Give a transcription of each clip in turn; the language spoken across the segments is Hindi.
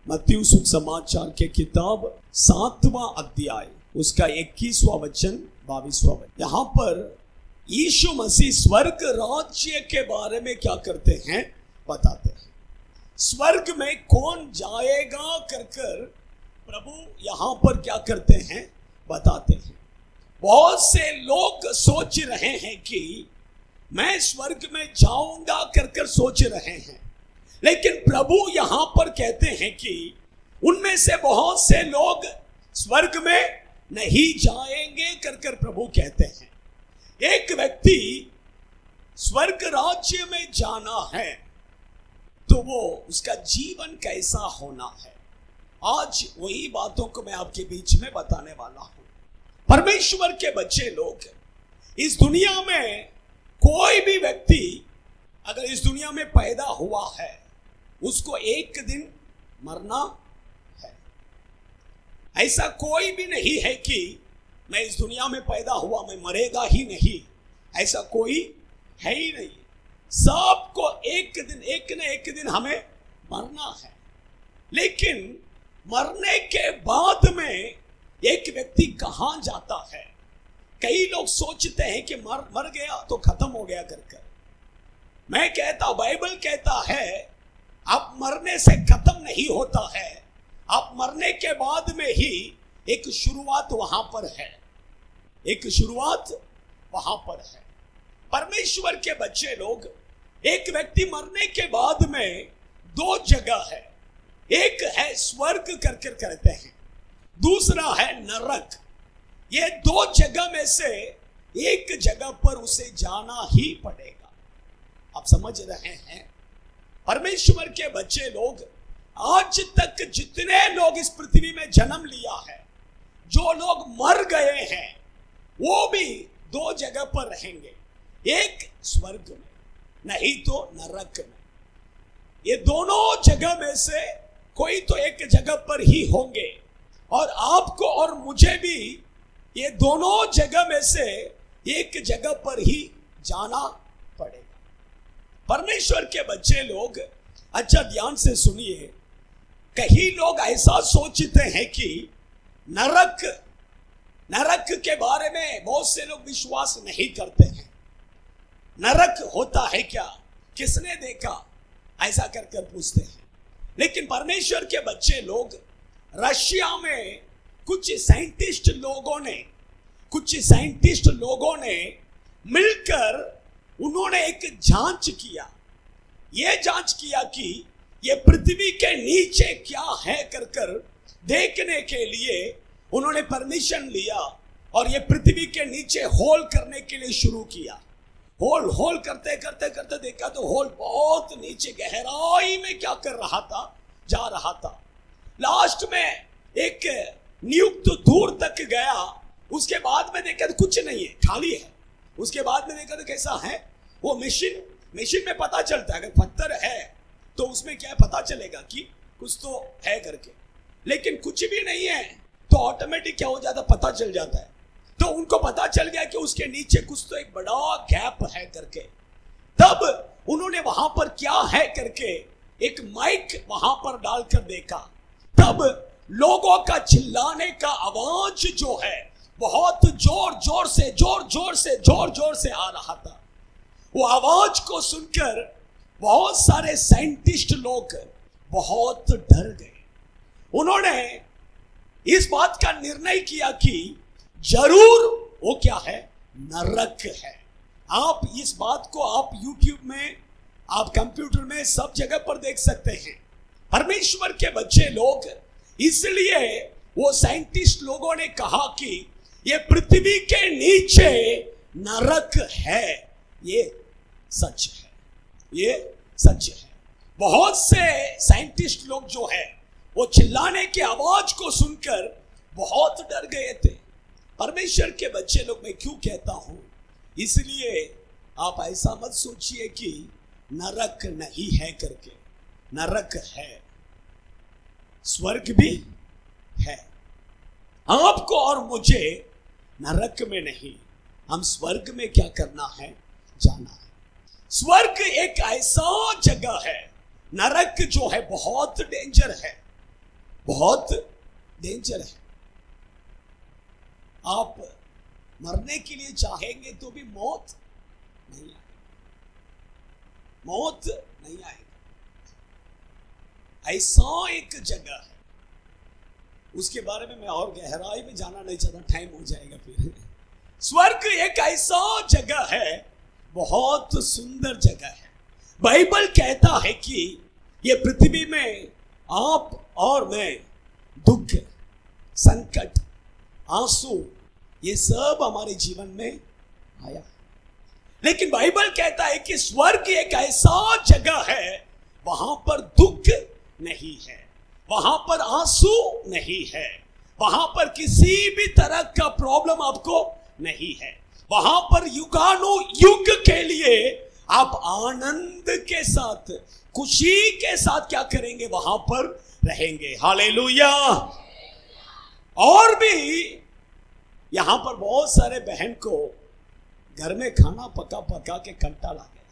मत्ती सुसमाचार के किताब 7वां अध्याय उसका 21वां वचन 22वां वचन। यहाँ पर यीशु मसीह स्वर्ग राज्य के बारे में क्या करते हैं बताते हैं। स्वर्ग में कौन जाएगा कर प्रभु यहाँ पर क्या करते हैं बताते हैं। बहुत से लोग सोच रहे हैं कि मैं स्वर्ग में जाऊंगा कर सोच रहे हैं, लेकिन प्रभु यहां पर कहते हैं कि उनमें से बहुत से लोग स्वर्ग में नहीं जाएंगे कर प्रभु कहते हैं। एक व्यक्ति स्वर्ग राज्य में जाना है तो वो उसका जीवन कैसा होना है, आज वही बातों को मैं आपके बीच में बताने वाला हूं। परमेश्वर के बच्चे लोग, इस दुनिया में कोई भी व्यक्ति अगर इस दुनिया में पैदा हुआ है उसको एक दिन मरना है। ऐसा कोई भी नहीं है कि मैं इस दुनिया में पैदा हुआ मैं मरेगा ही नहीं, ऐसा कोई है ही नहीं। सबको एक न एक दिन हमें मरना है। लेकिन मरने के बाद में एक व्यक्ति कहां जाता है? कई लोग सोचते हैं कि मर गया तो खत्म हो गया कर। मैं कहता, बाइबल कहता है आप मरने से खत्म नहीं होता है, आप मरने के बाद में ही एक शुरुआत वहां पर है, एक शुरुआत वहां पर है। परमेश्वर के बच्चे लोग, एक व्यक्ति मरने के बाद में दो जगह है, एक है स्वर्ग कर कहते हैं, दूसरा है नरक। ये दो जगह में से एक जगह पर उसे जाना ही पड़ेगा। आप समझ रहे हैं? परमेश्वर के बच्चे लोग, आज तक जितने लोग इस पृथ्वी में जन्म लिया है, जो लोग मर गए हैं वो भी दो जगह पर रहेंगे, एक स्वर्ग में नहीं तो नरक में। ये दोनों जगह में से कोई तो एक जगह पर ही होंगे, और आपको और मुझे भी ये दोनों जगह में से एक जगह पर ही जाना पड़ेगा। परमेश्वर के बच्चे लोग, अच्छा ध्यान से सुनिए, कई लोग ऐसा सोचते हैं कि नरक के बारे में बहुत से लोग विश्वास नहीं करते हैं। नरक होता है क्या, किसने देखा, ऐसा कर पूछते हैं। लेकिन परमेश्वर के बच्चे लोग, रशिया में कुछ साइंटिस्ट लोगों ने मिलकर उन्होंने एक जांच किया। यह जांच किया कि यह पृथ्वी के नीचे क्या है कर देखने के लिए उन्होंने परमिशन लिया, और यह पृथ्वी के नीचे होल करने के लिए शुरू किया। होल करते देखा तो होल बहुत नीचे गहराई में क्या कर रहा था, जा रहा था। लास्ट में एक नियुक्त दूर तक गया, उसके बाद में देखा तो कुछ नहीं है, खाली है। उसके बाद में देखा तो कैसा है, वो मशीन में पता चलता है, अगर पत्थर है तो उसमें क्या पता चलेगा कि कुछ तो है करके, लेकिन कुछ भी नहीं है तो ऑटोमेटिक क्या हो जाता, पता चल जाता है। तो उनको पता चल गया कि उसके नीचे कुछ तो एक बड़ा गैप है करके। तब उन्होंने वहां पर क्या है करके एक माइक वहां पर डालकर देखा। तब लोगों का चिल्लाने का आवाज जो है बहुत जोर जोर से आ रहा था। वो आवाज को सुनकर बहुत सारे साइंटिस्ट लोग बहुत डर गए। उन्होंने इस बात का निर्णय किया कि जरूर वो क्या है, नरक है। आप इस बात को आप YouTube में, आप कंप्यूटर में, सब जगह पर देख सकते हैं। परमेश्वर के बच्चे लोग, इसलिए वो साइंटिस्ट लोगों ने कहा कि ये पृथ्वी के नीचे नरक है। ये सच है, ये सच है। बहुत से साइंटिस्ट लोग जो है वो चिल्लाने की आवाज को सुनकर बहुत डर गए थे। परमेश्वर के बच्चे लोग, मैं क्यों कहता हूं, इसलिए आप ऐसा मत सोचिए कि नरक नहीं है करके। नरक है, स्वर्ग भी है। आपको और मुझे नरक में नहीं, हम स्वर्ग में क्या करना है, जाना है। स्वर्ग एक ऐसा जगह है, नरक जो है बहुत डेंजर है। बहुत डेंजर है। आप मरने के लिए चाहेंगे तो भी मौत नहीं आएगी, मौत नहीं आएगी। ऐसा एक जगह है, उसके बारे में मैं और गहराई में जाना नहीं चाहता, टाइम हो जाएगा फिर। स्वर्ग एक ऐसा जगह है, बहुत सुंदर जगह है। बाइबल कहता है कि ये पृथ्वी में आप और मैं दुख, संकट, आंसू, ये सब हमारे जीवन में आया, लेकिन बाइबल कहता है कि स्वर्ग एक ऐसा जगह है, वहां पर दुख नहीं है, वहां पर आंसू नहीं है, वहां पर किसी भी तरह का प्रॉब्लम आपको नहीं है। वहां पर युगानुयुग के लिए आप आनंद के साथ, खुशी के साथ क्या करेंगे, वहां पर रहेंगे। हालेलुया। और भी यहां पर बहुत सारे बहन को घर में खाना पका पका के कंटाल आ गया,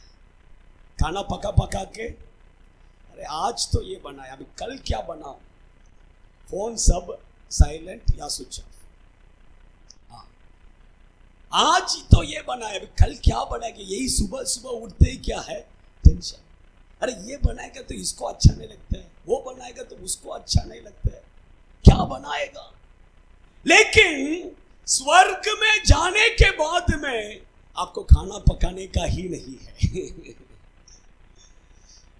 खाना पका पका के, अरे आज तो ये बनाया, अभी कल क्या बनाऊं, फोन सब साइलेंट या स्विच ऑफ, आज तो ये बनाया, अभी कल क्या बनाएगा, यही सुबह सुबह उठते ही क्या है, टेंशन। अरे ये बनाएगा तो इसको अच्छा नहीं लगता है, वो बनाएगा तो उसको अच्छा नहीं लगता है, क्या बनाएगा। लेकिन स्वर्ग में जाने के बाद में आपको खाना पकाने का ही नहीं है।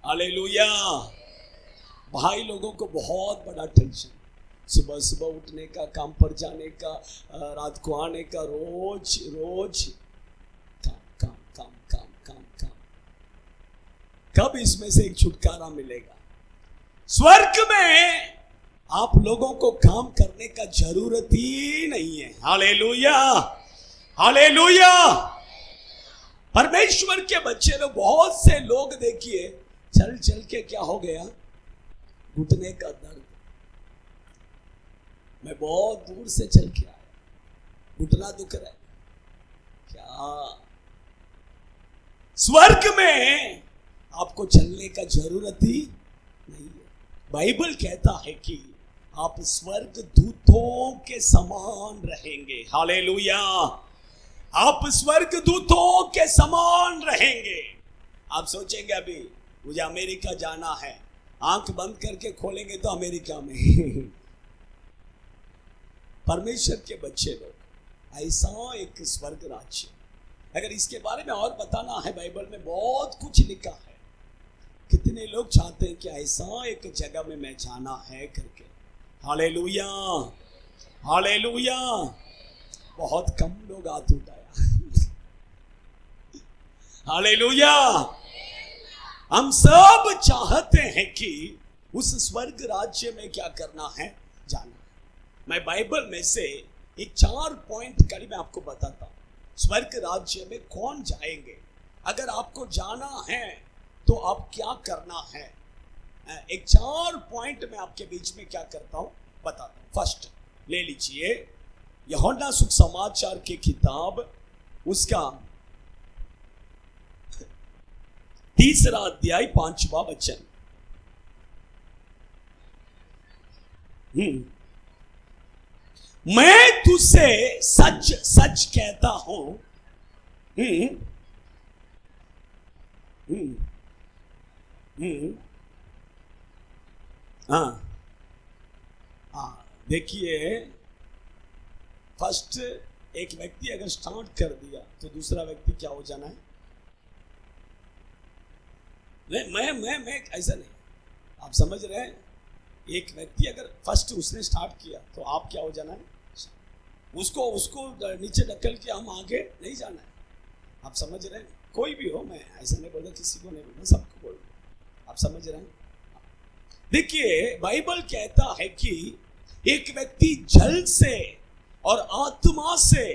हालेलुया। भाई लोगों को बहुत बड़ा टेंशन, सुबह सुबह उठने का, काम पर जाने का, रात को आने का, रोज रोज काम काम काम काम काम काम। कब इसमें से एक छुटकारा मिलेगा। स्वर्ग में आप लोगों को काम करने का जरूरत ही नहीं है। Hallelujah, hallelujah. परमेश्वर के बच्चे लोग, बहुत से लोग देखिए चल चल के क्या हो गया, घुटने का दर्द। मैं बहुत दूर से चल के आया, घुटना दुख रहा है क्या। स्वर्ग में आपको चलने का जरूरत ही नहीं है। बाइबल कहता है कि आप स्वर्ग दूतों के समान रहेंगे। हालेलुया। आप स्वर्ग दूतों के समान रहेंगे। आप सोचेंगे अभी मुझे अमेरिका जाना है, आंख बंद करके खोलेंगे तो अमेरिका में। परमेश्वर के बच्चे लोग, ऐसा एक स्वर्ग राज्य, अगर इसके बारे में और बताना है, बाइबल में बहुत कुछ लिखा है। कितने लोग चाहते हैं कि ऐसा एक जगह में मैं जाना है करके। Hallelujah, hallelujah. बहुत कम लोग हाथ उठाया। हालेलुया। हम सब चाहते हैं कि उस स्वर्ग राज्य में क्या करना है, जाना। मैं बाइबल में से एक 4 पॉइंट कड़ी मैं आपको बताता हूं। स्वर्ग राज्य में कौन जाएंगे, अगर आपको जाना है तो आप क्या करना है। एक 4 पॉइंट में आपके बीच में क्या करता हूं, बताता हूं। फर्स्ट ले लीजिए, यूहन्ना सुसमाचार की किताब, उसका 3 अध्याय 5वां वचन। मैं तुझसे सच सच कहता हूं, देखिए, फर्स्ट एक व्यक्ति अगर स्टार्ट कर दिया तो दूसरा व्यक्ति क्या हो जाना है। मैं ऐसा नहीं, आप समझ रहे हैं। एक व्यक्ति अगर फर्स्ट उसने स्टार्ट किया तो आप क्या हो जाना है, उसको नीचे ढकेल के हम आगे नहीं जाना है। आप समझ रहे हैं। कोई भी हो, मैं ऐसा नहीं बोल रहा, किसी को नहीं बोल रहा, सबको बोल रहा। आप समझ रहे हैं। देखिए, बाइबल कहता है कि एक व्यक्ति जल से और आत्मा से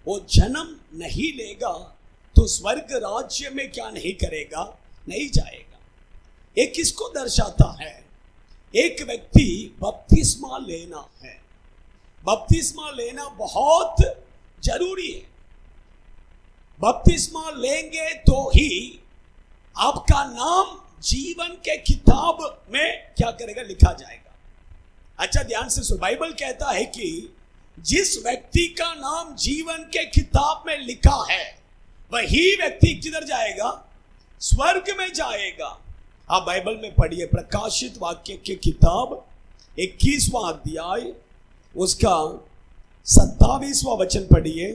वो जन्म नहीं लेगा तो स्वर्ग राज्य में क्या नहीं करेगा, नहीं जाएगा। एक किसको दर्शाता है, एक व्यक्ति बपतिस्मा लेना है। बपतिस्मा लेना बहुत जरूरी है। बपतिस्मा लेंगे तो ही आपका नाम जीवन के किताब में क्या करेगा, लिखा जाएगा। अच्छा ध्यान से सुन, बाइबल कहता है कि जिस व्यक्ति का नाम जीवन के किताब में लिखा है वही व्यक्ति किधर जाएगा? स्वर्ग में जाएगा। आप बाइबल में पढ़िए, प्रकाशित वाक्य की किताब 21वां अध्याय उसका 27वां वचन पढ़िए।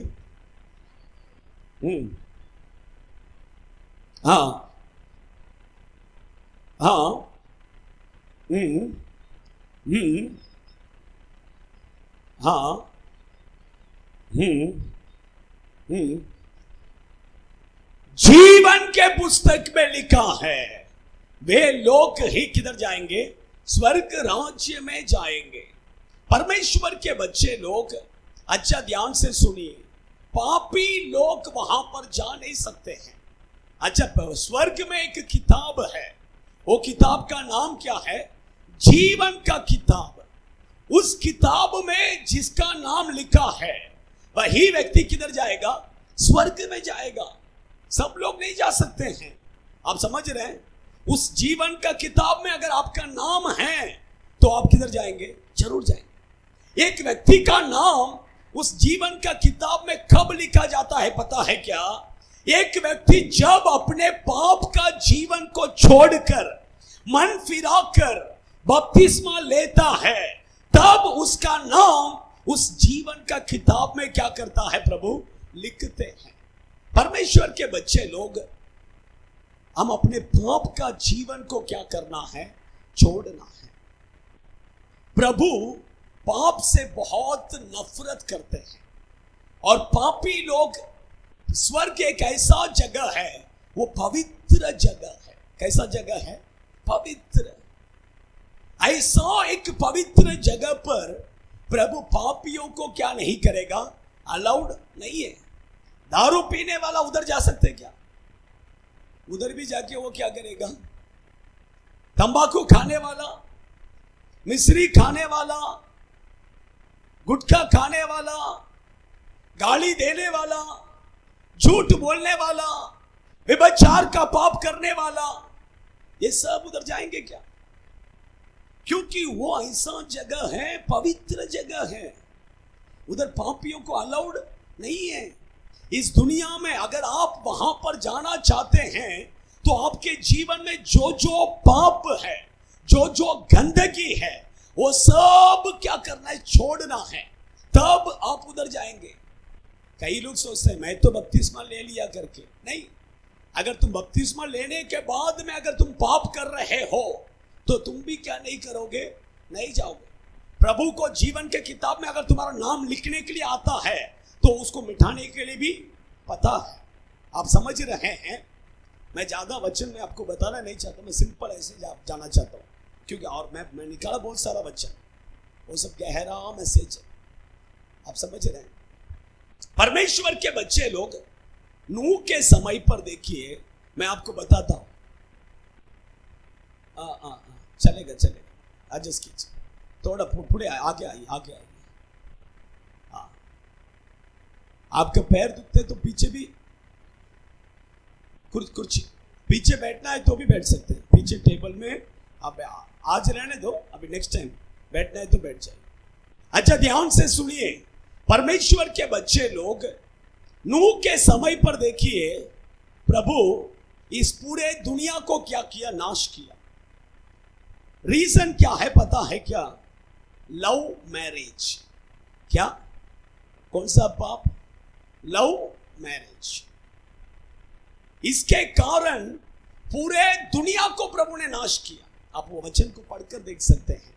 हाँ हाँ हाँ जीवन के पुस्तक में लिखा है वे लोग ही किधर जाएंगे? स्वर्ग राज्य में जाएंगे। परमेश्वर के बच्चे लोग अच्छा ध्यान से सुनिए, पापी लोग वहां पर जा नहीं सकते हैं। अच्छा, स्वर्ग में एक किताब है, वो किताब का नाम क्या है? जीवन का किताब। उस किताब में जिसका नाम लिखा है वही व्यक्ति किधर जाएगा? स्वर्ग में जाएगा। सब लोग नहीं जा सकते हैं। आप समझ रहे हैं? उस जीवन का किताब में अगर आपका नाम है तो आप किधर जाएंगे? जरूर जाएंगे। एक व्यक्ति का नाम उस जीवन का किताब में कब लिखा जाता है पता है क्या? एक व्यक्ति जब अपने पाप का जीवन को छोड़कर मन फिराकर बपतिस्मा लेता है तब उसका नाम उस जीवन का किताब में क्या करता है? प्रभु लिखते हैं। परमेश्वर के बच्चे लोग, हम अपने पाप का जीवन को क्या करना है? छोड़ना है। प्रभु पाप से बहुत नफरत करते हैं और पापी लोग, स्वर्ग एक ऐसा जगह है, वो पवित्र जगह है। कैसा जगह है? पवित्र। ऐसा एक पवित्र जगह पर प्रभु पापियों को क्या नहीं करेगा? अलाउड नहीं है। दारू पीने वाला उधर जा सकते क्या? उधर भी जाके वो क्या करेगा? तंबाकू खाने वाला, मिश्री खाने वाला, गुटखा खाने वाला, गाली देने वाला, झूठ बोलने वाला, व्यभिचार का पाप करने वाला, ये सब उधर जाएंगे क्या? क्योंकि वो ऐसा जगह है, पवित्र जगह है। उधर पापियों को अलाउड नहीं है। इस दुनिया में अगर आप वहां पर जाना चाहते हैं तो आपके जीवन में जो जो पाप है, जो जो गंदगी है, वो सब क्या करना है? छोड़ना है, तब आप उधर जाएंगे। कई लोग सोचते हैं मैं तो बपतिस्मा ले लिया करके। नहीं, अगर तुम बपतिस्मा लेने के बाद में अगर तुम पाप कर रहे हो तो तुम भी क्या नहीं करोगे? नहीं जाओगे। प्रभु को जीवन के किताब में अगर तुम्हारा नाम लिखने के लिए आता है तो उसको मिटाने के लिए भी पता है। आप समझ रहे हैं? मैं ज्यादा वचन में आपको बताना नहीं चाहता, मैं सिंपल ऐसे जाना चाहता हूँ, क्योंकि और मैं निकाला बहुत सारा वचन, वो सब गहरा मैसेज है। आप समझ रहे हैं? परमेश्वर के बच्चे लोग, नूह के समय पर देखिए, मैं आपको बताता हूँ। चलेगा चलेगा, एडजस्ट कीजिए, थोड़ा पुढे आगे आइए। हाँ, आपका पैर दुखते तो पीछे भी कुर्सी, पीछे बैठना है तो भी बैठ सकते हैं, पीछे टेबल में। आप आज रहने दो, अभी नेक्स्ट टाइम बैठना है तो बैठ जाइए। अच्छा ध्यान से सुनिए, परमेश्वर के बच्चे लोग, नूह के समय पर देखिए, प्रभु इस पूरे दुनिया को क्या किया? नाश किया। रीजन क्या है पता है क्या? Love marriage. क्या? कौन सा पाप? Love marriage. इसके कारण पूरे दुनिया को प्रभु ने नाश किया। आप वो वचन को पढ़कर देख सकते हैं,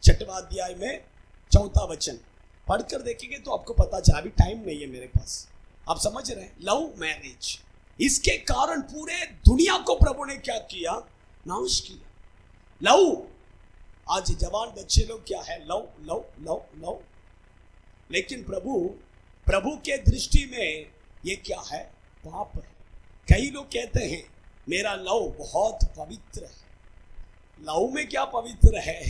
6वां अध्याय में 4था वचन पढ़कर देखेंगे तो आपको पता चला। अभी टाइम नहीं है मेरे पास, आप समझ रहे हैं? लव मैरिज, इसके कारण पूरे दुनिया को प्रभु ने क्या किया? नाश किया। लव, आज जवान बच्चे लोग क्या है? Love love love love. लेकिन प्रभु के दृष्टि में ये क्या है? पाप है। कई लोग कहते हैं मेरा लव बहुत पवित्र है। लव में क्या पवित्र है?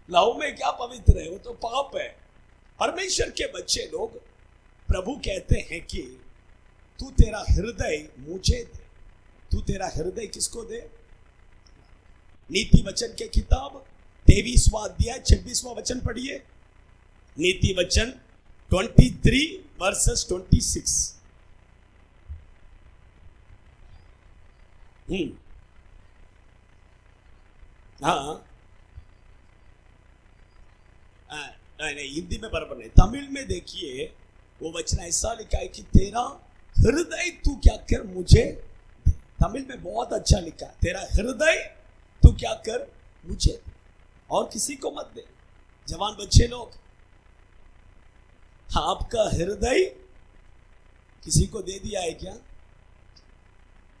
लव में क्या पवित्र है? वो तो पाप है। परमेश्वर के बच्चे लोग, प्रभु कहते हैं कि तू तेरा हृदय मुझे दे। तू तेरा हृदय किसको दे? नीति वचन के किताब 23वां अध्याय 26वां वचन पढ़िए। नीति वचन 23 वर्सेस 26। हाँ, नहीं हिंदी में बराबर नहीं, तमिल में देखिए वो वचन ऐसा लिखा है कि तेरा हृदय तू क्या कर मुझे दे। तमिल में बहुत अच्छा लिखा है, तेरा हृदय तू क्या कर मुझे दे और किसी को मत दे। जवान बच्चे लोग, आपका हृदय किसी को दे दिया है क्या?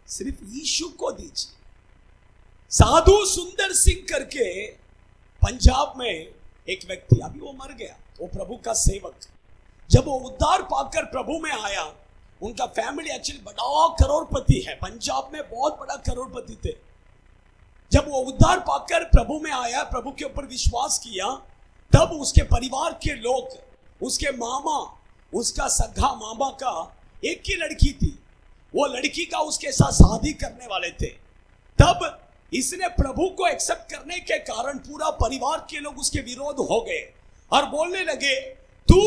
सिर्फ यीशु को दीजिए। साधु सुंदर सिंह करके पंजाब में एक व्यक्ति, अभी वो मर गया, वो प्रभु का सेवक। जब वो उद्धार पाकर प्रभु में आया, उनका फैमिली एक्चुअली बड़ा करोड़पति है, पंजाब में बहुत बड़ा करोड़पति थे। जब वो उद्धार पाकर प्रभु में आया, प्रभु के ऊपर विश्वास किया, तब उसके परिवार के लोग, उसके मामा, उसका सगा मामा का एक ही लड़की थी, वो लड़की का उसके साथ शादी करने वाले थे। तब इसने प्रभु को एक्सेप्ट करने के कारण पूरा परिवार के लोग उसके विरोध हो गए और बोलने लगे, तू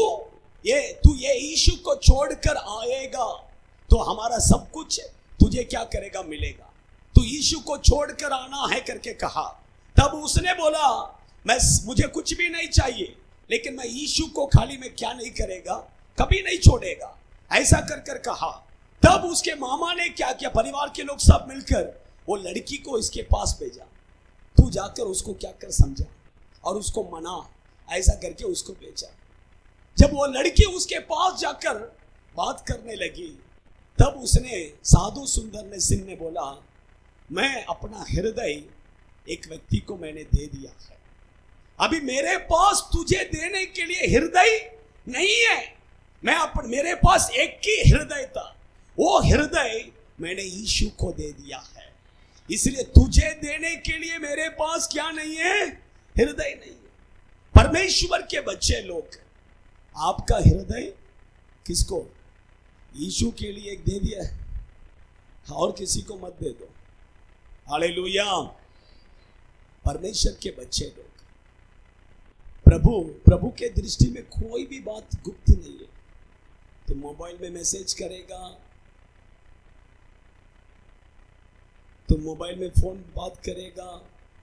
ये यीशु को छोड़कर आएगा तो हमारा सब कुछ तुझे क्या करेगा, मिलेगा। तू यीशु को छोड़कर आना है करके कहा। तब उसने बोला, मुझे कुछ भी नहीं चाहिए, लेकिन मैं यीशु को खाली में क्या नहीं करेगा, कभी नहीं छोड़ेगा, ऐसा कर कर कहा। तब उसके मामा ने क्या किया, परिवार के लोग सब मिलकर वो लड़की को इसके पास भेजा, तू जाकर उसको क्या कर समझा और उसको मना, ऐसा करके उसको भेजा। जब वो लड़की उसके पास जाकर बात करने लगी, तब उसने साधु सुंदर सिंह ने बोला, मैं अपना हृदय एक व्यक्ति को मैंने दे दिया है, अभी मेरे पास तुझे देने के लिए हृदय नहीं है। मेरे पास एक ही हृदय था, वो हृदय मैंने यीशु को दे दिया है, इसलिए तुझे देने के लिए मेरे पास क्या नहीं है, हृदय नहीं है। परमेश्वर के बच्चे लोग, आपका हृदय किसको? यीशु के लिए एक दे दिया है और किसी को मत दे दो। हालेलुया। परमेश्वर के बच्चे लोग, प्रभु के दृष्टि में कोई भी बात गुप्त नहीं है। तो मोबाइल में मैसेज करेगा, तो मोबाइल में फोन बात करेगा,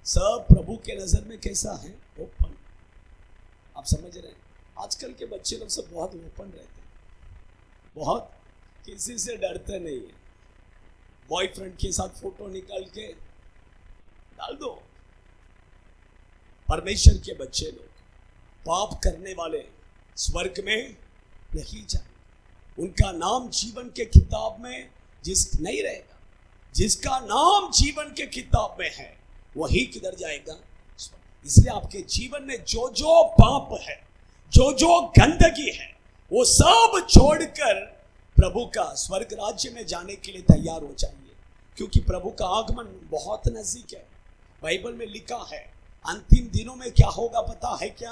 सब प्रभु के नजर में कैसा है, ओपन। आप समझ रहे हैं? आजकल के बच्चे लोग सब बहुत ओपन रहते हैं, बहुत किसी से डरते नहीं है। बॉयफ्रेंड के साथ फोटो निकाल के डाल दो। परमेश्वर के बच्चे लोग, पाप करने वाले स्वर्ग में नहीं जाएंगे, उनका नाम जीवन के किताब में नहीं रहेगा। जिसका नाम जीवन के किताब में है वही किधर जाएगा? इसलिए आपके जीवन में जो जो पाप है, जो जो गंदगी है, वो सब छोड़कर प्रभु का स्वर्ग राज्य में जाने के लिए तैयार हो जाइए, क्योंकि प्रभु का आगमन बहुत नजदीक है। बाइबल में लिखा है, अंतिम दिनों में क्या होगा पता है क्या?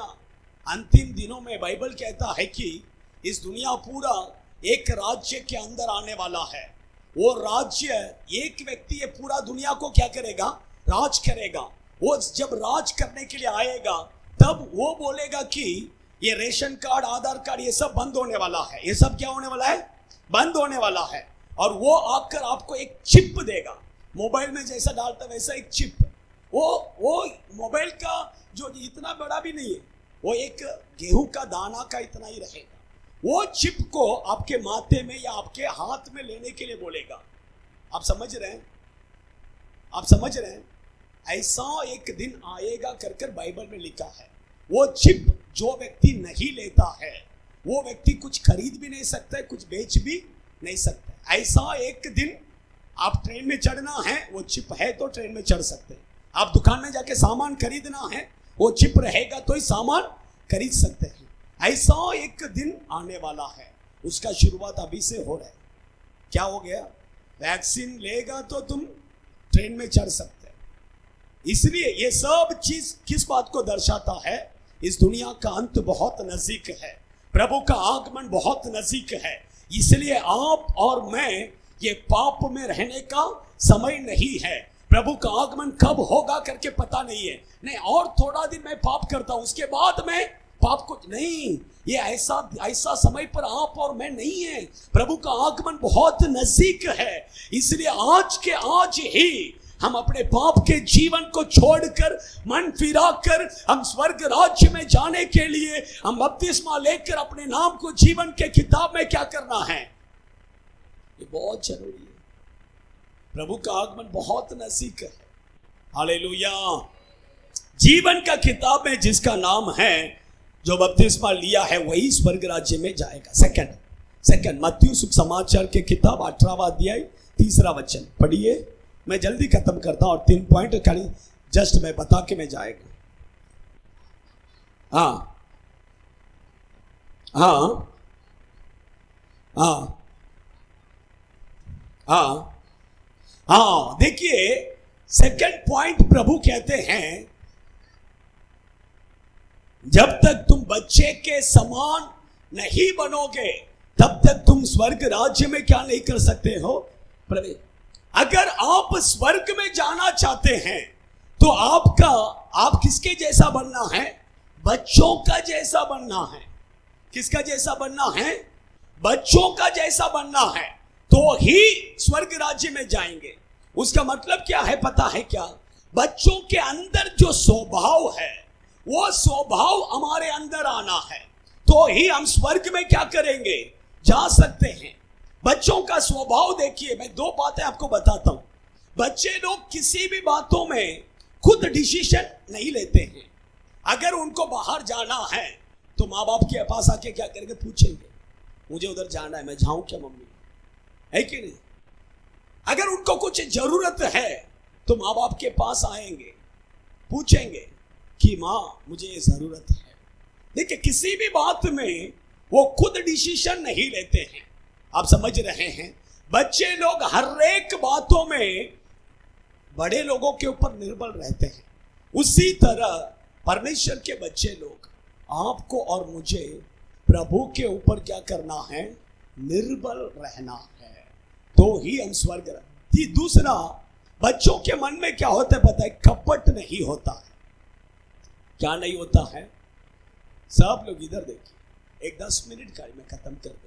अंतिम दिनों में बाइबल कहता है कि इस दुनिया पूरा एक राज्य के अंदर आने वाला है। वो राज्य, एक व्यक्ति ये पूरा दुनिया को क्या करेगा? राज करेगा। वो जब राज करने के लिए आएगा, तब वो बोलेगा कि ये रेशन कार्ड, आधार कार्ड, ये सब बंद होने वाला है। ये सब क्या होने वाला है? बंद होने वाला है। और वो आकर आपको एक चिप देगा, मोबाइल में जैसा डालता वैसा एक चिप। वो मोबाइल का जो इतना बड़ा भी नहीं है, वो एक गेहूं का दाना का इतना ही रहेगा। वो चिप को आपके माथे में या आपके हाथ में लेने के लिए बोलेगा। आप समझ रहे हैं? आप समझ रहे हैं? ऐसा एक दिन आएगा कर कर बाइबल में लिखा है। वो चिप जो व्यक्ति नहीं लेता है, वो व्यक्ति कुछ खरीद भी नहीं सकता है, कुछ बेच भी नहीं सकता है। ऐसा एक दिन आप ट्रेन में चढ़ना है, वो चिप है तो ट्रेन में चढ़ सकते हैं। आप दुकान में जाके सामान खरीदना है, वो चिप रहेगा तो ही सामान खरीद सकते हैं। ऐसा एक दिन आने वाला है, उसका शुरुआत अभी से हो रहा है। क्या हो गया? वैक्सीन लेगा तो तुम ट्रेन में चढ़ सकते हैं। इसलिए ये सब चीज किस बात को दर्शाता है? इस दुनिया का अंत बहुत नजदीक है, प्रभु का आगमन बहुत नजदीक है। इसलिए आप और मैं, ये पाप में रहने का समय नहीं है। प्रभु का आगमन कब होगा करके पता नहीं है। नहीं, और थोड़ा दिन मैं पाप करता हूं, उसके बाद मैं पाप को नहीं, ये ऐसा समय पर आप और मैं नहीं है। प्रभु का आगमन बहुत नजदीक है। इसलिए आज के आज ही हम अपने पाप के जीवन को छोड़कर मन फिराकर हम स्वर्ग राज्य में जाने के लिए हम बपतिस्मा लेकर अपने नाम को जीवन के किताब में क्या करना है, ये बहुत जरूरी है। प्रभु का आगमन बहुत नजदीक है। हालेलुया। जीवन का किताब में जिसका नाम है, जो बपतिस्मा लिया है, वही स्वर्ग राज्य में जाएगा। सेकंड मत्ती सुसमाचार के किताब 18वां अध्याय 3रा वचन पढ़िए। मैं जल्दी खत्म करता हूं और 3 पॉइंट खाली जस्ट मैं बता के मैं जाएगा। हाँ हाँ हाँ हाँ हाँ, देखिए सेकंड पॉइंट प्रभु कहते हैं, जब तक तुम बच्चे के समान नहीं बनोगे तब तक तुम स्वर्ग राज्य में क्या नहीं कर सकते हो, प्रवेश। अगर आप स्वर्ग में जाना चाहते हैं तो आप किसके जैसा बनना है, बच्चों का जैसा बनना है। किसका जैसा बनना है, बच्चों का जैसा बनना है, तो ही स्वर्ग राज्य में जाएंगे। उसका मतलब क्या है पता है क्या, बच्चों के अंदर जो स्वभाव है वो स्वभाव हमारे अंदर आना है, तो ही हम स्वर्ग में क्या करेंगे, जा सकते हैं। बच्चों का स्वभाव देखिए, मैं 2 बातें आपको बताता हूं। बच्चे लोग किसी भी बातों में खुद डिसीजन नहीं लेते हैं। अगर उनको बाहर जाना है तो माँ बाप के पास आके क्या करेंगे, पूछेंगे मुझे उधर जाना है, मैं जाऊं क्या मम्मी, है कि नहीं। अगर उनको कुछ जरूरत है तो माँ बाप के पास आएंगे, पूछेंगे कि माँ मुझे ये जरूरत है। देखिए, किसी भी बात में वो खुद डिसीजन नहीं लेते हैं। आप समझ रहे हैं। बच्चे लोग हर एक बातों में बड़े लोगों के ऊपर निर्भर रहते हैं। उसी तरह परमेश्वर के बच्चे लोग, आपको और मुझे प्रभु के ऊपर क्या करना है, निर्भर रहना है, तो ही हम स्वर्ग। दूसरा, बच्चों के मन में क्या होता है पता है, कपट नहीं होता है। क्या नहीं होता है, सब लोग इधर देखिए, एक 10 मिनट का मैं खत्म कर देगा।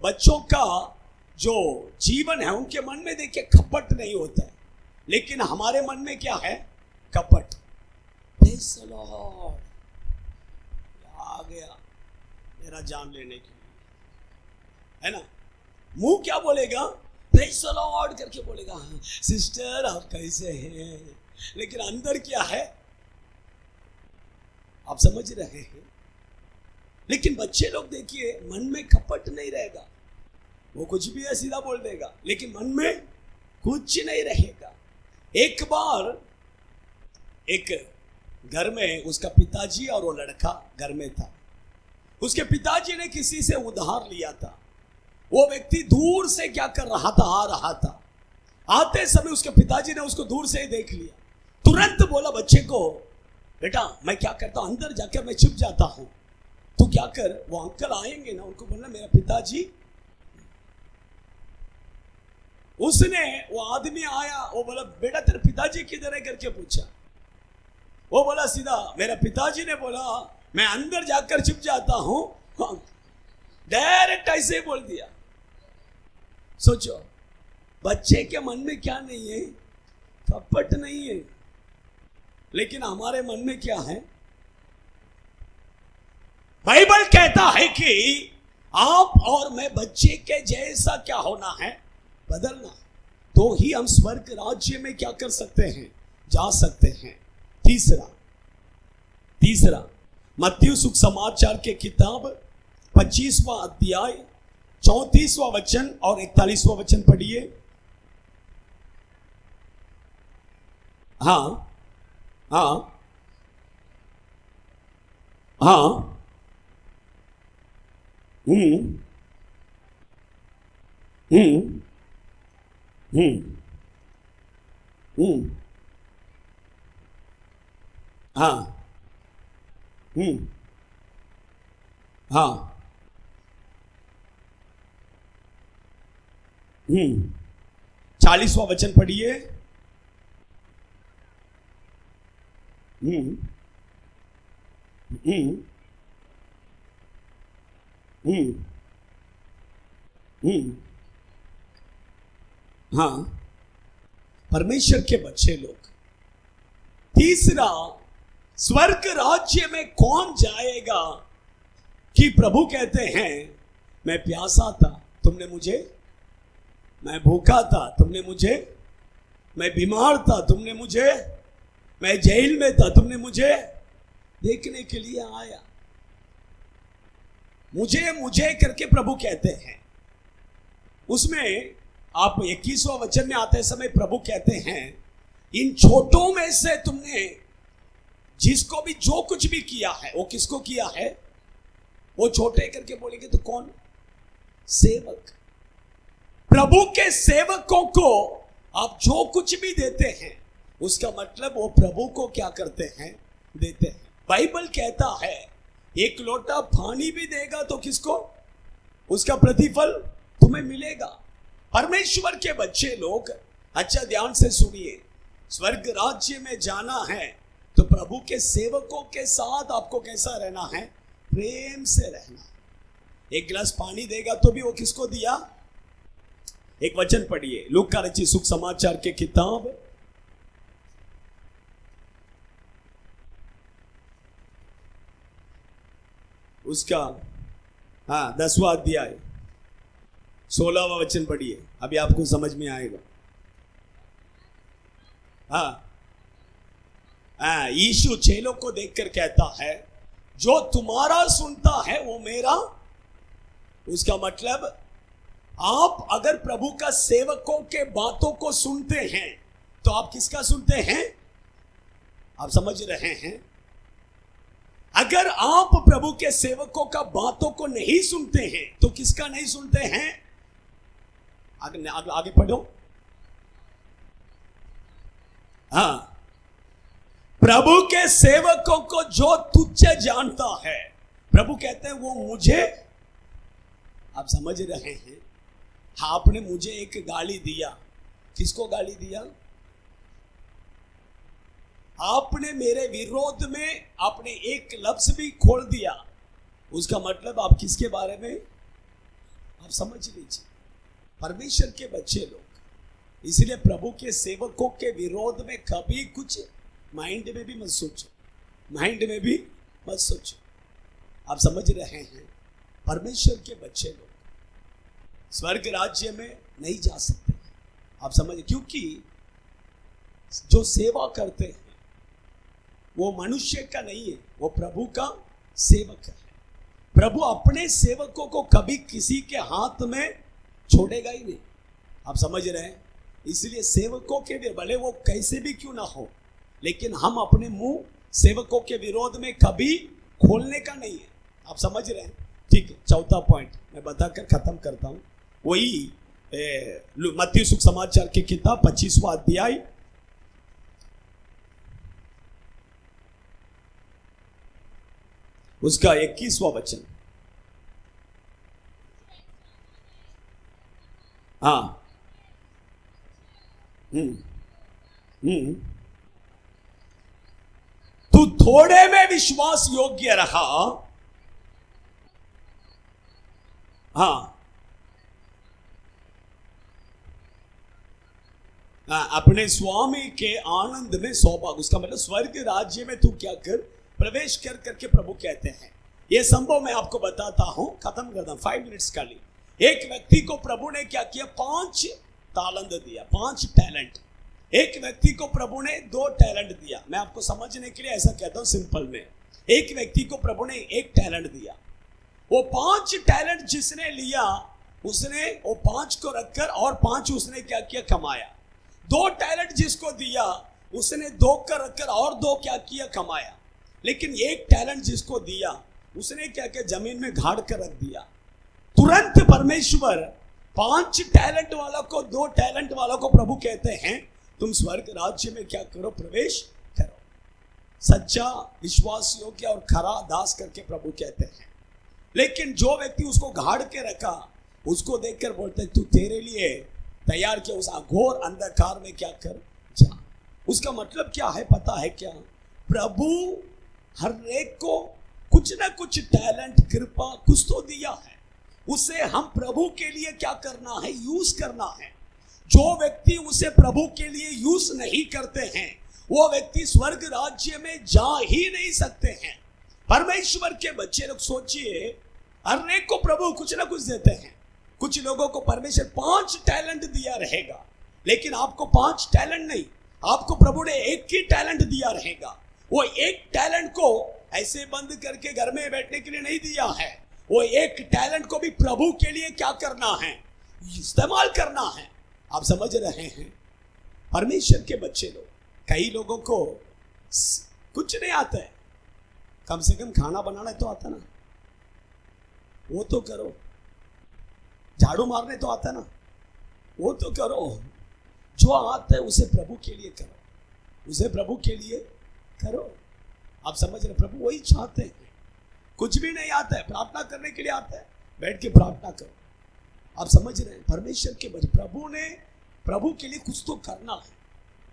बच्चों का जो जीवन है उनके मन में देखिए कपट नहीं होता है, लेकिन हमारे मन में क्या है, कपट। Praise the Lord। आ गया मेरा जान लेने के लिए, है ना। मुंह क्या बोलेगा, Praise the Lord करके बोलेगा, सिस्टर आप कैसे हैं, लेकिन अंदर क्या है, आप समझ रहे हैं। लेकिन बच्चे लोग देखिए, मन में कपट नहीं रहेगा, वो कुछ भी है सीधा बोल देगा, लेकिन मन में कुछ नहीं रहेगा। एक बार एक घर में उसका पिताजी और वो लड़का घर में था। उसके पिताजी ने किसी से उधार लिया था। वो व्यक्ति दूर से क्या कर रहा था, आ रहा था। आते समय उसके पिताजी ने उसको दूर से ही देख लिया। तुरंत बोला बच्चे को, बेटा मैं क्या करता हूं, अंदर जाकर मैं छिप जाता हूं, तू क्या कर, वो अंकल आएंगे ना, उनको बोलना मेरा पिताजी। उसने, वो आदमी आया, वो बोला बेटा तेरे पिताजी किधर है करके पूछा। वो बोला सीधा, मेरा पिताजी ने बोला मैं अंदर जाकर छिप जाता हूं। डायरेक्ट ऐसे ही बोल दिया। सोचो, बच्चे के मन में क्या नहीं है, कपट नहीं है, लेकिन हमारे मन में क्या है। बाइबल कहता है कि आप और मैं बच्चे के जैसा क्या होना है, बदलना, तो ही हम स्वर्ग राज्य में क्या कर सकते हैं, जा सकते हैं। तीसरा मत्ती सुसमाचार के किताब 25वां अध्याय 34वां वचन और 41वां वचन पढ़िए। हाँ हाँ हाँ, हम्म हम्म हम्म हम्म, हाँ हाँ 40वां वचन पढ़िए। हम्म हम्म हम्म हम्म हाँ, परमेश्वर के बच्चे लोग। तीसरा, स्वर्ग राज्य में कौन जाएगा कि प्रभु कहते हैं मैं प्यासा था तुमने मुझे, मैं भूखा था तुमने मुझे, मैं बीमार था तुमने मुझे, मैं जेल में था तुमने मुझे देखने के लिए आया। मुझे मुझे करके प्रभु कहते हैं। उसमें आप 21वां वचन में आते समय प्रभु कहते हैं इन छोटों में से तुमने जिसको भी जो कुछ भी किया है वो किसको किया है? वो छोटे करके बोलेंगे तो कौन? सेवक। प्रभु के सेवकों को आप जो कुछ भी देते हैं उसका मतलब वो प्रभु को क्या करते हैं? देते हैं। बाइबल कहता है एक लोटा पानी भी देगा तो किसको? उसका प्रतिफल तुम्हें मिलेगा। परमेश्वर के बच्चे लोग अच्छा ध्यान से सुनिए, स्वर्ग राज्य में जाना है तो प्रभु के सेवकों के साथ आपको कैसा रहना है? प्रेम से रहना। एक गिलास पानी देगा तो भी वो किसको दिया? एक वचन पढ़िए, लूका रचित सुख समाचार के किताब उसका 10वां अध्याय 16वां वचन पढ़िए, अभी आपको समझ में आएगा। यीशु चेलों को देखकर कहता है जो तुम्हारा सुनता है वो मेरा। उसका मतलब आप अगर प्रभु का सेवकों के बातों को सुनते हैं तो आप किसका सुनते हैं? आप समझ रहे हैं? अगर आप प्रभु के सेवकों का बातों को नहीं सुनते हैं तो किसका नहीं सुनते हैं? आगे पढ़ो। प्रभु के सेवकों को जो तुच्छ जानता है, प्रभु कहते हैं वो मुझे। आप समझ रहे हैं? आपने मुझे एक गाली दिया, किसको गाली दिया? आपने मेरे विरोध में आपने एक लफ्ज भी खोल दिया, उसका मतलब आप किसके बारे में? आप समझ लीजिए, परमेश्वर के बच्चे लोग। इसलिए प्रभु के सेवकों के विरोध में कभी कुछ माइंड में भी मत सोचो, माइंड में भी मत सोचो। आप समझ रहे हैं? परमेश्वर के बच्चे लोग स्वर्ग राज्य में नहीं जा सकते। आप समझ, क्योंकि जो सेवा करते हैं वो मनुष्य का नहीं है, वो प्रभु का सेवक है। प्रभु अपने सेवकों को कभी किसी के हाथ में छोड़ेगा ही नहीं। आप समझ रहे हैं? इसलिए सेवकों के भी भले वो कैसे भी क्यों ना हो, लेकिन हम अपने मुंह सेवकों के विरोध में कभी खोलने का नहीं है। आप समझ रहे हैं? ठीक है, चौथा पॉइंट मैं बताकर खत्म करता हूं। वही मत्ती सुख समाचार की किताब 25वां अध्याय उसका 21वां वचन। तू थोड़े में विश्वास योग्य रहा, अपने स्वामी के आनंद में सौभाग्य। उसका मतलब स्वर्ग राज्य में तू क्या कर? प्रवेश कर करके प्रभु कहते हैं। यह संभव मैं आपको बताता हूं, खत्म करता हूं 5 मिनट्स का लिए। एक व्यक्ति को प्रभु ने क्या किया? 5 तालंत दिया, 5 टैलेंट। एक व्यक्ति को प्रभु ने 2 टैलेंट दिया। मैं आपको समझने के लिए ऐसा कहता हूं सिंपल में, एक व्यक्ति को प्रभु ने 1 टैलेंट दिया। वो 5 टैलेंट जिसने लिया उसने वो 5 को रखकर और 5 उसने क्या किया? कमाया। 2 टैलेंट जिसको दिया उसने 2 का रखकर और 2 क्या किया? कमाया। लेकिन 1 टैलेंट जिसको दिया उसने क्या किया? जमीन में गाड़ कर रख दिया। तुरंत परमेश्वर 5 टैलेंट वाला को 2 टैलेंट वाला को प्रभु कहते हैं तुम स्वर्ग राज्य में क्या करो? प्रवेश करो। सच्चा विश्वास योग्य और खरा दास करके प्रभु कहते हैं। लेकिन जो व्यक्ति उसको गाड़ के रखा उसको देखकर बोलते तू तेरे लिए तैयार किया उस घोर अंधकार में क्या कर जा। उसका मतलब क्या है पता है क्या? प्रभु हर एक को कुछ ना कुछ टैलेंट, कृपा कुछ तो दिया है, उसे हम प्रभु के लिए क्या करना है? यूज करना है। जो व्यक्ति उसे प्रभु के लिए यूज नहीं करते हैं वो व्यक्ति स्वर्ग राज्य में जा ही नहीं सकते हैं। परमेश्वर के बच्चे लोग सोचिए, हर एक को प्रभु कुछ ना कुछ देते हैं। कुछ लोगों को परमेश्वर 5 टैलेंट दिया रहेगा, लेकिन आपको 5 टैलेंट नहीं, आपको प्रभु ने एक ही टैलेंट दिया रहेगा। वो एक टैलेंट को ऐसे बंद करके घर में बैठने के लिए नहीं दिया है, वो एक टैलेंट को भी प्रभु के लिए क्या करना है? इस्तेमाल करना है। आप समझ रहे हैं? परमेश्वर के बच्चे लोग, कई लोगों को कुछ नहीं आता है, कम से कम खाना बनाना तो आता ना, वो तो करो। झाड़ू मारने तो आता ना, वो तो करो। जो आता है उसे प्रभु के लिए करो, उसे प्रभु के लिए करो। आप समझ रहे? प्रभु वही चाहते हैं। कुछ भी नहीं आता है, प्रार्थना करने के लिए आता है, बैठ के प्रार्थना करो। आप समझ रहे हैं? परमेश्वर के बच्चे, प्रभु के लिए कुछ तो करना है।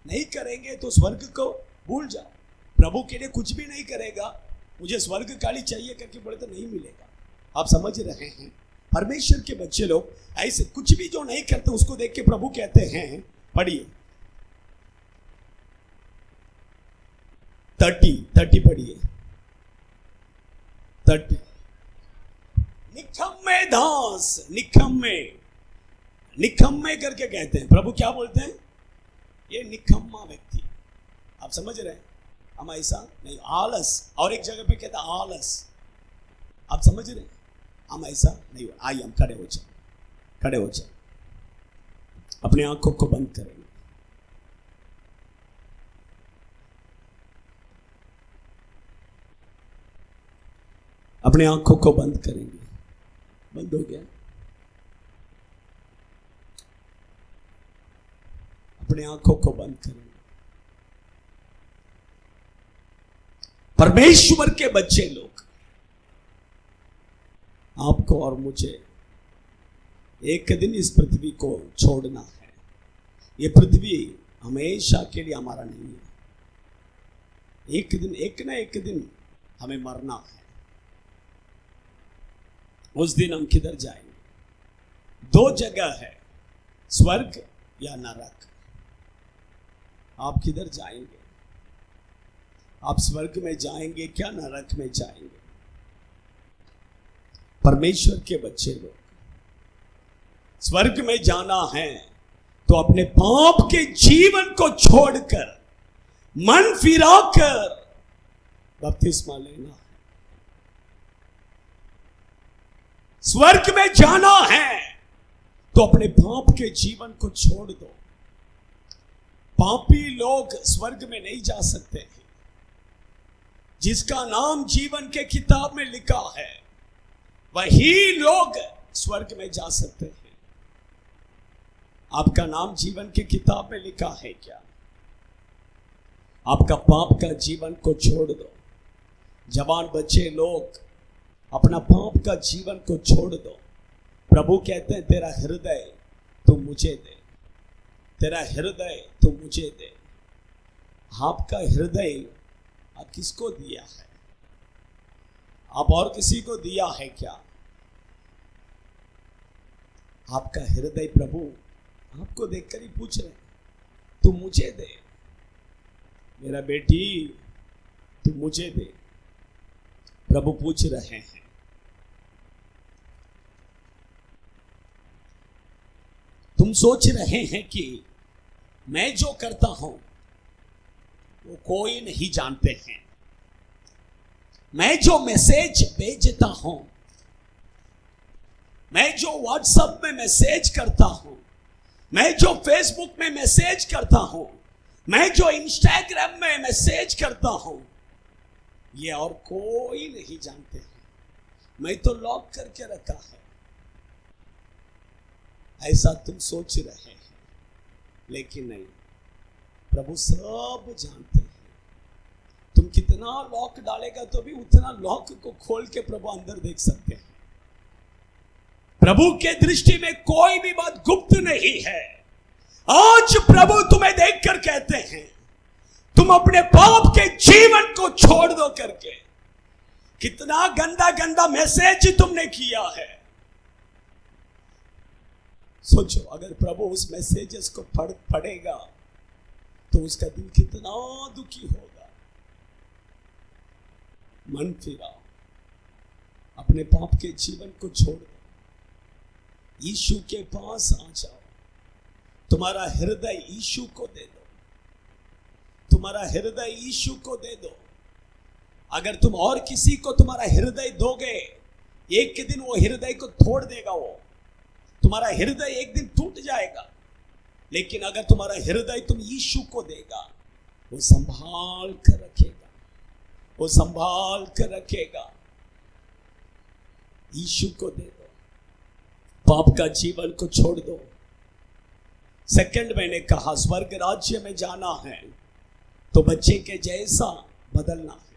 नहीं करेंगे तो स्वर्ग को भूल जाओ। प्रभु के लिए कुछ भी नहीं करेगा, मुझे स्वर्ग काली चाहिए करके बोले तो नहीं मिलेगा। आप समझ रहे हैं? परमेश्वर के बच्चे लोग ऐसे कुछ भी जो नहीं करते उसको देख के प्रभु कहते हैं, पढ़िए 30 पढ़िए 30। निकम्मे दास, निकम्मे करके कहते हैं। प्रभु क्या बोलते हैं? ये निकम्मा व्यक्ति। आप समझ रहे हैं? हम ऐसा नहीं, आलस। और एक जगह पे कहता है आलस। आप समझ रहे हैं? हम ऐसा नहीं। आइए हम खड़े हो जाए, अपने आंखों को बंद करेंगे। अपने आंखों को बंद करेंगे। बंद हो गया? अपने आंखों को बंद करेंगे। परमेश्वर के बच्चे लोग, आपको और मुझे एक दिन इस पृथ्वी को छोड़ना है। ये पृथ्वी हमेशा के लिए हमारा नहीं है। एक ना एक दिन हमें मरना है। उस दिन हम किधर जाएंगे? 2 जगह है, स्वर्ग या नरक। आप किधर जाएंगे? आप स्वर्ग में जाएंगे क्या नरक में जाएंगे? परमेश्वर के बच्चे लोग, स्वर्ग में जाना है तो अपने पाप के जीवन को छोड़कर, मन फिराकर बपतिस्मा लेना है। स्वर्ग में जाना है तो अपने पाप के जीवन को छोड़ दो। पापी लोग स्वर्ग में नहीं जा सकते हैं। जिसका नाम जीवन के किताब में लिखा है वही लोग स्वर्ग में जा सकते हैं। आपका नाम जीवन के किताब में लिखा है क्या? आपका पाप का जीवन को छोड़ दो। जवान बच्चे लोग, अपना पाप का जीवन को छोड़ दो। प्रभु कहते हैं तेरा हृदय तू मुझे दे, तेरा हृदय तू मुझे दे। आपका हृदय आप किसको दिया है? आप और किसी को दिया है क्या? आपका हृदय प्रभु आपको देखकर ही पूछ रहे हैं, तू मुझे दे मेरा बेटी, तू मुझे दे। प्रभु पूछ रहे हैं। तुम सोच रहे हैं कि मैं जो करता हूं वो कोई नहीं जानते हैं। मैं जो मैसेज भेजता हूं, मैं जो व्हाट्सएप में मैसेज करता हूं, मैं जो फेसबुक में मैसेज करता हूं, मैं जो इंस्टाग्राम में मैसेज करता हूं, ये और कोई नहीं जानते हैं। मैं तो लॉक करके रखा है। ऐसा तुम सोच रहे हैं, लेकिन नहीं, प्रभु सब जानते हैं। तुम कितना लॉक डालेगा तो भी उतना लॉक को खोल के प्रभु अंदर देख सकते हैं। प्रभु के दृष्टि में कोई भी बात गुप्त नहीं है। आज प्रभु तुम्हें देखकर कहते हैं तुम अपने पाप के जीवन को छोड़ दो करके। कितना गंदा गंदा मैसेज तुमने किया है। सोचो, अगर प्रभु उस मैसेजेस को पढ़ेगा तो उसका दिल कितना दुखी होगा। मन फिराओ, अपने पाप के जीवन को छोड़ दो, यीशु के पास आ जाओ। तुम्हारा हृदय यीशु को दे दो, तुम्हारा हृदय यीशु को दे दो। अगर तुम और किसी को तुम्हारा हृदय दोगे, एक के दिन वो हृदय को तोड़ देगा, वो तुम्हारा हृदय एक दिन टूट जाएगा। लेकिन अगर तुम्हारा हृदय तुम यीशु को देगा, वो संभाल कर रखेगा, वो संभाल कर रखेगा। यीशु को दे दो, पाप का जीवन को छोड़ दो। सेकंड, मैंने कहा स्वर्ग राज्य में जाना है तो बच्चे के जैसा बदलना है।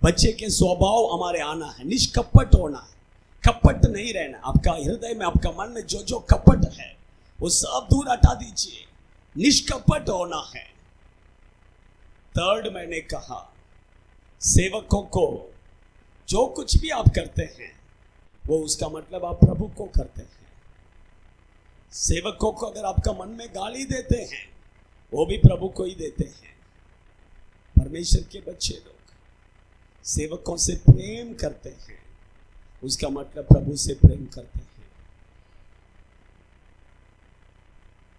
बच्चे के स्वभाव हमारे आना है, निष्कपट होना है, कपट नहीं रहना। आपका हृदय में, आपका मन में जो जो कपट है वो सब दूर हटा दीजिए, निष्कपट होना है। थर्ड, मैंने कहा सेवकों को जो कुछ भी आप करते हैं वो उसका मतलब आप प्रभु को करते हैं। सेवकों को अगर आपका मन में गाली देते हैं वो भी प्रभु को ही देते हैं। परमेश्वर के बच्चे लोग सेवकों से प्रेम करते हैं, उसका मतलब प्रभु से प्रेम करते हैं।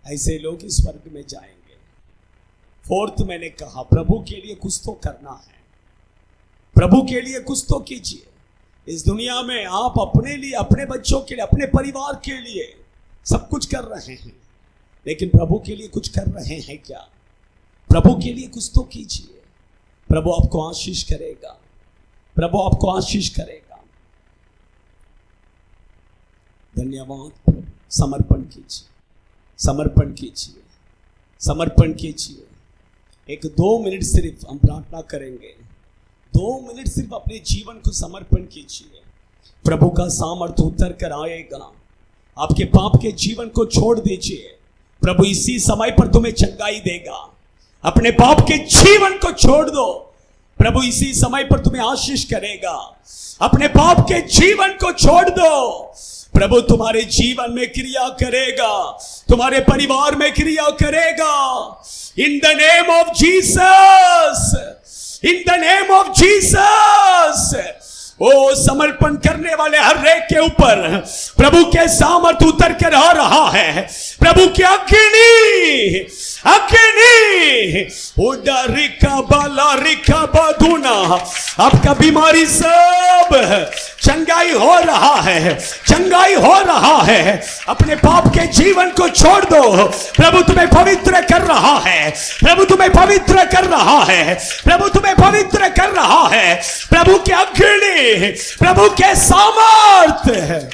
ऐसे लोग इस स्वर्ग में जाएंगे। फोर्थ, मैंने कहा प्रभु के लिए कुछ तो करना है, प्रभु के लिए कुछ तो कीजिए। इस दुनिया में आप अपने लिए, अपने बच्चों के लिए, अपने परिवार के लिए सब कुछ कर रहे हैं, लेकिन प्रभु के लिए कुछ कर रहे हैं क्या? प्रभु के लिए कुछ तो कीजिए, प्रभु आपको आशीष करेगा, प्रभु आपको आशीष करेगा। धन्यवाद प्रभु। समर्पण कीजिए, समर्पण कीजिए, समर्पण कीजिए। एक 2 मिनट सिर्फ हम प्रार्थना करेंगे। 2 मिनट सिर्फ अपने जीवन को समर्पण कीजिए। प्रभु का सामर्थ्य उतर कर आएगा। आपके पाप के जीवन को छोड़ दीजिए, प्रभु इसी समय पर तुम्हें चंगाई देगा। अपने पाप के जीवन को छोड़ दो, प्रभु इसी समय पर तुम्हें आशीष करेगा। अपने पाप के जीवन को छोड़ दो, प्रभु तुम्हारे जीवन में क्रिया करेगा, तुम्हारे परिवार में क्रिया करेगा। In the name of Jesus, in the name of Jesus. ओ समर्पण करने वाले हर एक के ऊपर प्रभु के सामर्थ्य उतर कर आ रहा है। प्रभु की अग्नि, अग्नि उडरिका बाला रिका बधुना। आपका बीमारी सब चंगाई हो रहा है, चंगाई हो रहा है। अपने पाप के जीवन को छोड़ दो, प्रभु तुम्हें पवित्र कर रहा है, प्रभु तुम्हें पवित्र कर रहा है, प्रभु तुम्हें पवित्र कर रहा है। प्रभु के अग्नि, प्रभु के सामर्थ्य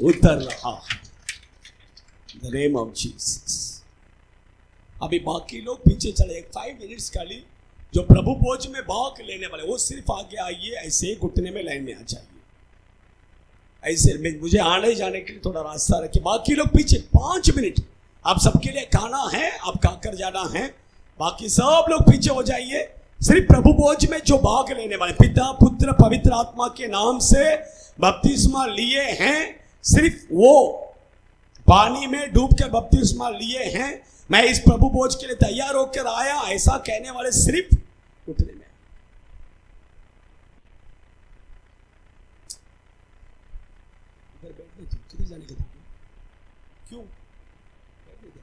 उतर रहा है। The name of Jesus. अभी बाकी लोग पीछे चले, 5 मिनट्स खाली। जो प्रभु भोज में भाग लेने वाले वो सिर्फ आगे आइए, ऐसे घुटने में लाइन में आ जाइए। ऐसे मुझे आने जाने के लिए थोड़ा रास्ता रखिए। बाकी लोग पीछे 5 मिनट आप सबके लिए खाना है, आप खाकर जाना है। बाकी सब लोग पीछे हो जाइए। सिर्फ प्रभु भोज में जो भाग लेने वाले, पिता पुत्र पवित्र आत्मा के नाम से बपतिस्मा लिए हैं, सिर्फ वो पानी में डूब के बपतिस्मा लिए हैं, मैं इस प्रभु भोज के लिए तैयार होकर आया, ऐसा कहने वाले सिर्फ उठने में। इधर बैठने दो, किधर जाने के लिए? क्यों बैठने दो?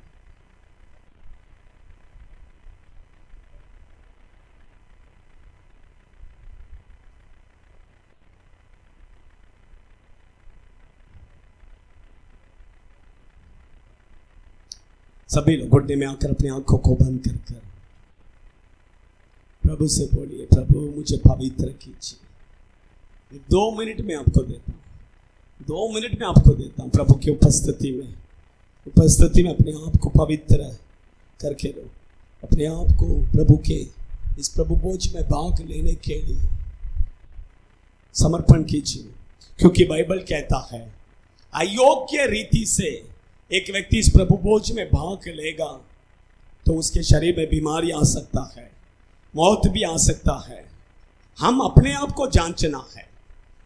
सभी लोग घुटने में आकर अपनी आंखों को बंद कर कर प्रभु से बोलिए, प्रभु मुझे पवित्र कीजिए। 2 मिनट में आपको देता हूँ, 2 मिनट में आपको देता हूँ। प्रभु की उपस्थिति में अपने आप को पवित्र करके लो। अपने आप को प्रभु के इस प्रभु भोज में भाग लेने के लिए समर्पण कीजिए। क्योंकि बाइबल कहता है अयोग्य रीति से एक व्यक्ति इस प्रभु भोज में भाग लेगा तो उसके शरीर में बीमारी आ सकता है, मौत भी आ सकता है। हम अपने आप को जांचना है,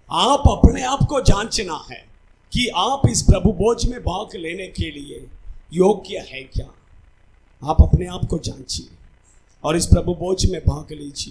आप अपने आप को जांचना है कि आप इस प्रभु भोज में भाग लेने के लिए योग्य है क्या। आप अपने आप को जांचिए और इस प्रभु भोज में भाग लीजिए।